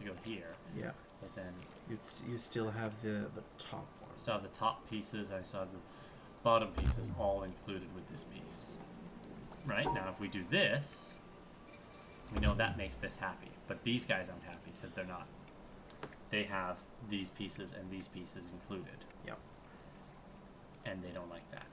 to go here. Yeah. But then You still have the top one. I still have the top pieces. I still have the bottom pieces all included with this piece. Right? Now, if we do this, we know that makes this happy. But these guys aren't happy because they're not. They have these pieces and these pieces included. Yep. And they don't like that.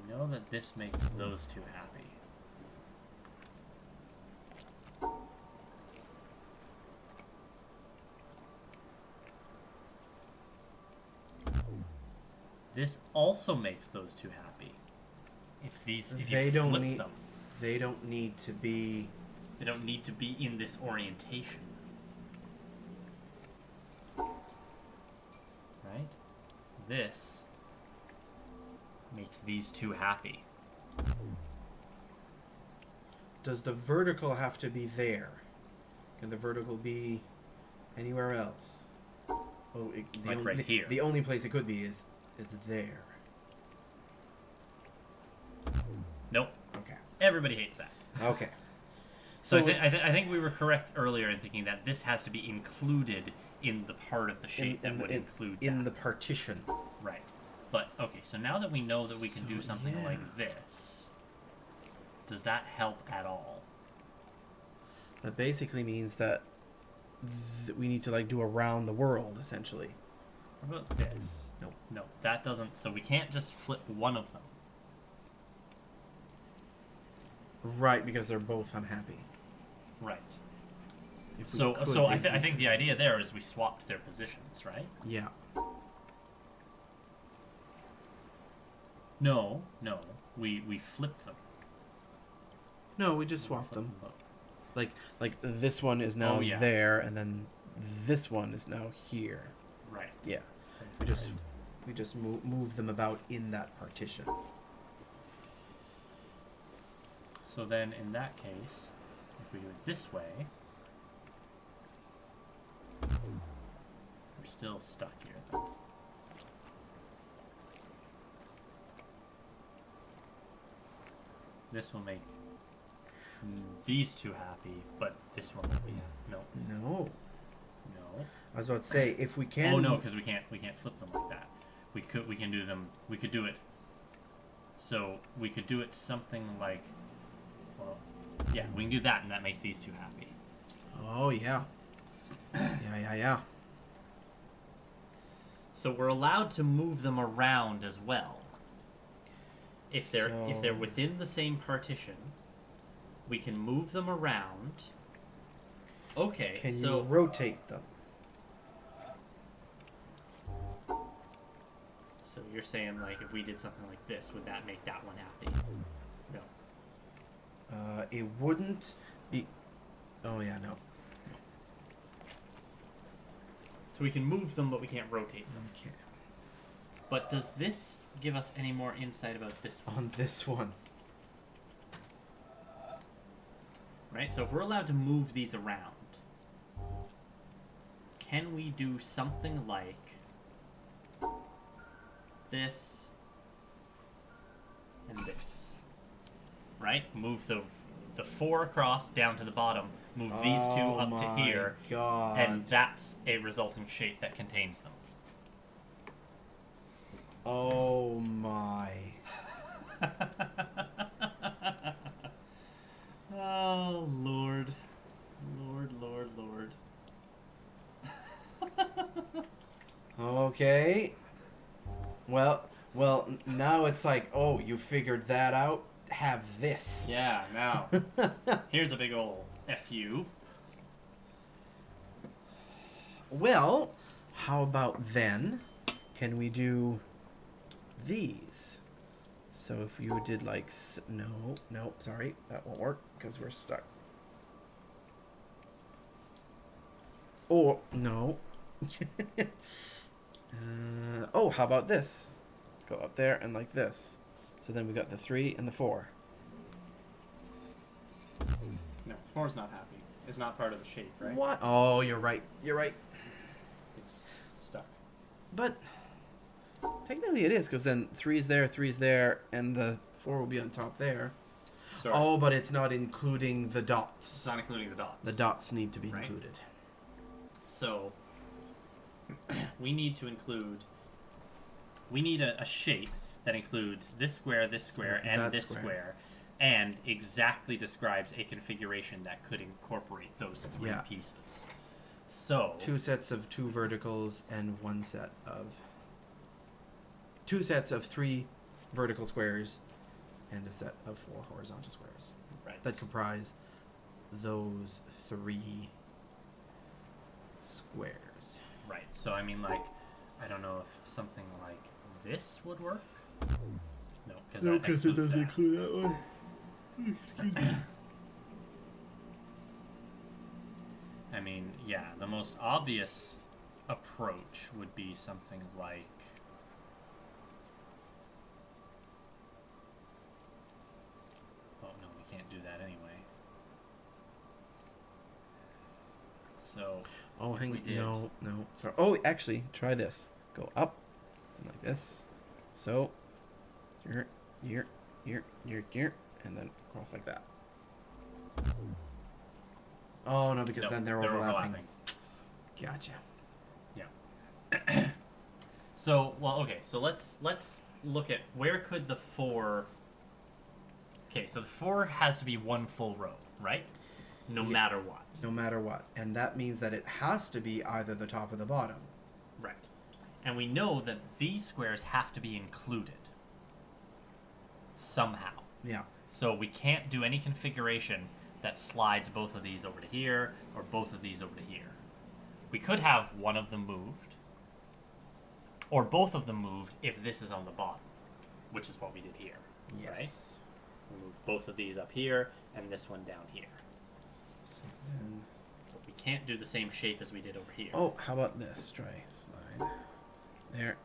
We know that this makes those two happy. This also makes those two happy. If you flip them, they don't need to be. They don't need to be in this orientation. Right? This makes these two happy. Does the vertical have to be there? Can the vertical be anywhere else? Oh, Right here. The only place it could be is there. Nope. Okay. Everybody hates that. Okay. So I think we were correct earlier in thinking that this has to be included in the part of the shape that would include that. In the partition. Right. But, okay, so now that we know that we can do something like this, does that help at all? That basically means that we need to, like, do around the world, essentially. What about this? No, that doesn't... So we can't just flip one of them. Right, because they're both unhappy. Right. So I think the idea there is we swapped their positions, right? Yeah. No, we flipped them. No, we just swapped them. Like this one is now there, and then this one is now here. Right. Yeah. We just move them about in that partition. So then, in that case, if we do it this way, we're still stuck here. This will make these two happy, but this one will be no. I was about to say, if we can. Oh no, because we can't flip them like that. We can do them. We could do it. So we could do it something like. Well, yeah, we can do that, and that makes these two happy. Oh yeah. Yeah. So we're allowed to move them around as well. If they're within the same partition, we can move them around. Okay. Can you rotate them? So you're saying, like, if we did something like this, would that make that one happy? No. It wouldn't be. Oh yeah, no. So we can move them, but we can't rotate them. Okay. But does this give us any more insight about this one? On this one. Right? So if we're allowed to move these around, can we do something like this and this? Right? Move the 4 across down to the bottom, move these two up to here, God. and that's a resulting shape that contains them. Oh my. Oh, Lord. Lord. Okay. Well, now it's like, oh, you figured that out? Have this. Yeah, now, here's a big ol' F-U. Well, how about then, can we do these? So if you did like, no, sorry, that won't work because we're stuck. Or, no. Oh, how about this? Go up there and like this. So then we got the 3 and the 4. No, 4's not happy. It's not part of the shape, right? What? Oh, you're right. You're right. It's stuck. But technically it is, because then 3's there, and the 4 will be on top there. Sorry. Oh, but it's not including the dots. It's not including the dots. The dots need to be Right. included. So, we need to include... We need a shape that includes this square, and that this square, and exactly describes a configuration that could incorporate those 3 Yeah. pieces. So... 2 sets of 2 verticals and 1 set of... 2 sets of 3 vertical squares and a set of 4 horizontal squares. Right. That comprise those 3 squares. Right. So, I mean, like, I don't know if something like this would work. No, because it doesn't include that one. Excuse me. I mean, yeah, the most obvious approach would be something like... Oh, no, we can't do that anyway. So... Oh, hang on. we did- No. Sorry. Oh, actually, try this. Go up like this. So, here, and then cross like that. Oh no, because No, then they're overlapping. Gotcha. So, well, okay, so let's look at where could the 4... Okay, so the 4 has to be one full row, right? No matter what. No matter what. And that means that it has to be either the top or the bottom. Right. And we know that these squares have to be included. Somehow. Yeah. So we can't do any configuration that slides both of these over to here, or both of these over to here. We could have one of them moved, or both of them moved if this is on the bottom, which is what we did here. Yes. Right? We moved both of these up here, and this one down here. So then... But we can't do the same shape as we did over here. Oh, how about this? Try slide. There.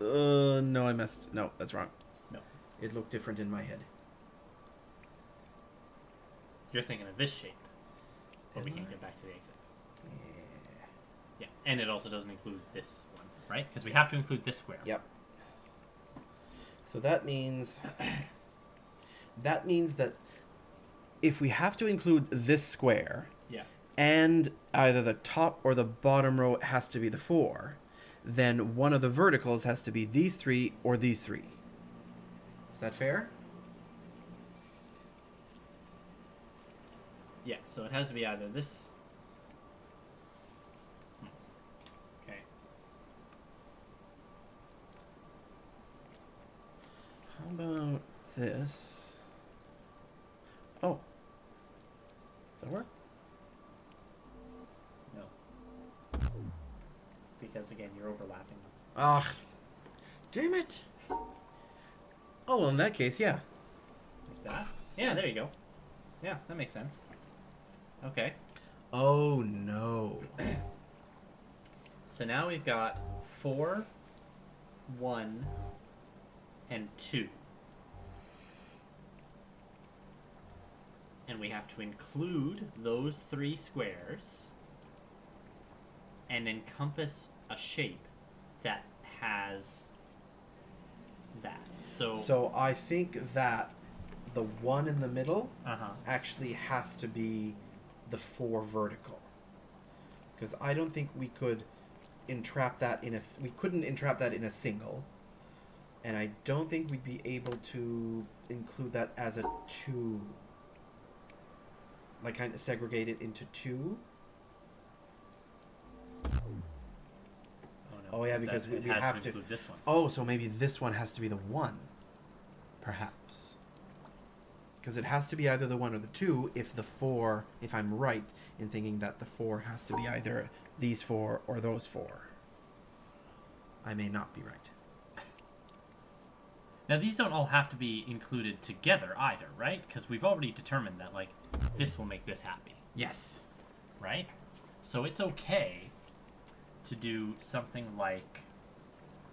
No, I messed. No, that's wrong. No. It looked different in my head. You're thinking of this shape, but we can't get back to the exit. Yeah. Yeah, and it also doesn't include this one, right? Because we have to include this square. Yep. So that means that if we have to include this square, Yeah. and either the top or the bottom row has to be the 4, then one of the verticals has to be these 3 or these 3. Is that fair? Yeah, so it has to be either this... Okay. How about this? Oh. Does that work? No. Because, again, you're overlapping them. Ah, damn it. Oh, well, in that case, yeah. Like that? Yeah, there you go. Yeah, that makes sense. Okay. Oh, no. So now we've got 4, 1, and 2. And we have to include those 3 squares and encompass a shape that has that. So I think that the 1 in the middle Uh-huh. actually has to be the 4 vertical. Because I don't think we could entrap that in a... We couldn't entrap that in a single. And I don't think we'd be able to include that as a 2. Like, kind of segregate it into 2. Oh, no, Oh, yeah, because we it has have to include this one. Oh, so maybe this one has to be the 1. Perhaps. Because it has to be either the 1 or the 2 if the 4... If I'm right in thinking that the 4 has to be either these 4 or those 4. I may not be right. Now, these don't all have to be included together either, right? Because we've already determined that, like, this will make this happy, Yes. right? So it's okay to do something like...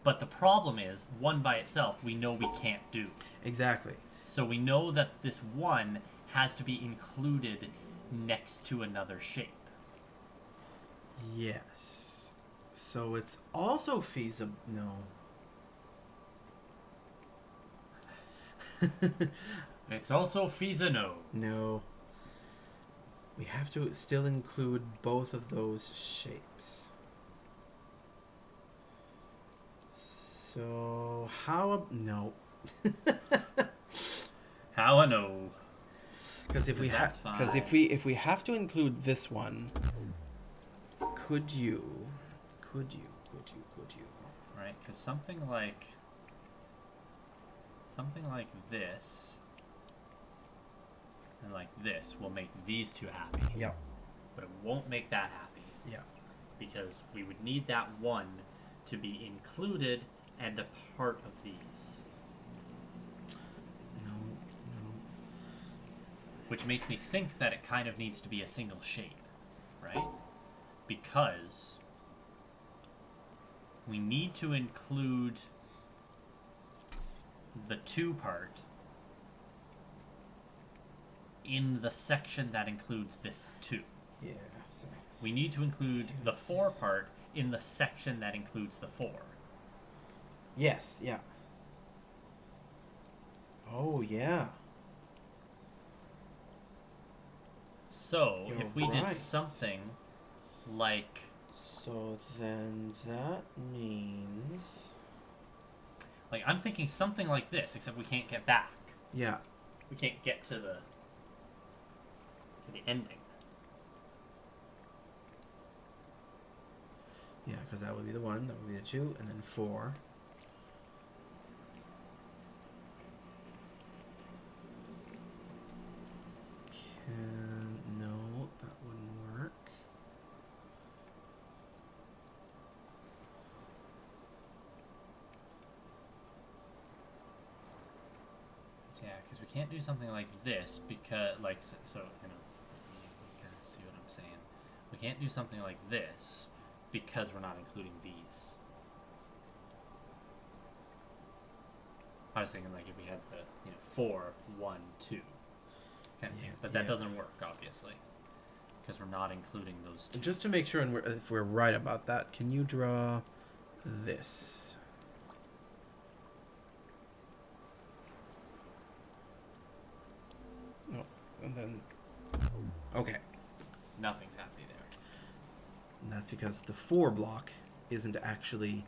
But the problem is, one by itself, we know we can't do. Exactly. So we know that this one has to be included next to another shape. Yes. So it's also feasible. No. It's also feasible. No. We have to still include both of those shapes. So no. How I know? Because if we have to include this one, could you? Right, because something like this and like this will make these two happy. Yeah. But it won't make that happy. Yeah. Because we would need that one to be included and a part of these. No. Which makes me think that it kind of needs to be a single shape, right? Because we need to include the 2 part in the section that includes this 2. Yeah. So. We need to include the 4 part in the section that includes the 4. Yes. Yeah. Oh yeah. So, You're if we did right. something like... So then that means... Like, I'm thinking something like this, except we can't get back. Yeah. We can't get to the ending. Yeah, because that would be the 1, that would be the 2, and then 4. No, that wouldn't work. Yeah, because we can't do something like this because, like, so, you know, you kind of see what I'm saying. We can't do something like this because we're not including these. I was thinking, like, if we had the, 4, 1, 2. Kind of, Yeah, but that yeah. doesn't work, obviously, because we're not including those 2. Just to make sure, and if we're right about that, can you draw this? No, and then... Okay. Nothing's happy there. And that's because the 4 block isn't actually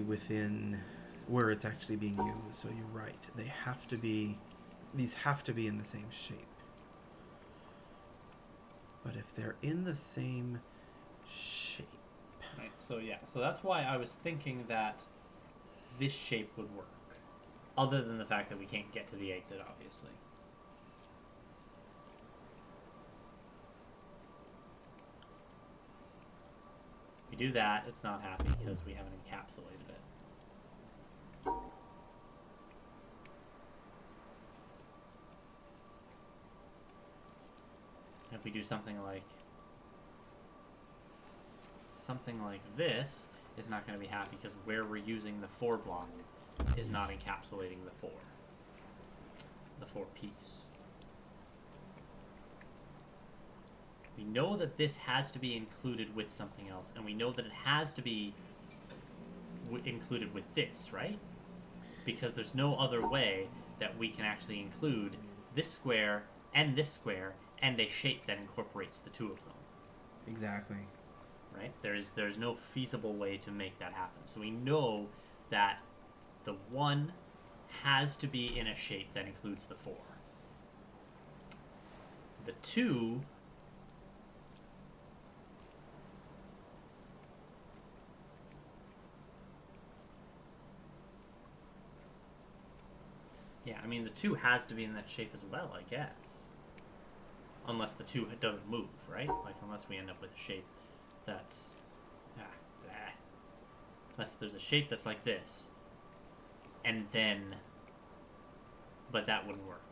within where it's actually being used. So you're right. These have to be in the same shape. But if they're in the same shape... Right, so yeah, so that's why I was thinking that this shape would work. Other than the fact that we can't get to the exit, obviously. If we do that, it's not happy because we haven't encapsulated it. If we do something like this, it's not going to be happy because where we're using the 4 block is not encapsulating the 4 piece. We know that this has to be included with something else, and we know that it has to be included with this, right? Because there's no other way that we can actually include this square and a shape that incorporates the 2 of them. Exactly. Right? There's no feasible way to make that happen. So we know that the 1 has to be in a shape that includes the 4. The 2 yeah, I mean the 2 has to be in that shape as well, I guess. Unless the 2 doesn't move, right? Like unless we end up with a shape that's Unless there's a shape that's like this. And then... But that wouldn't work.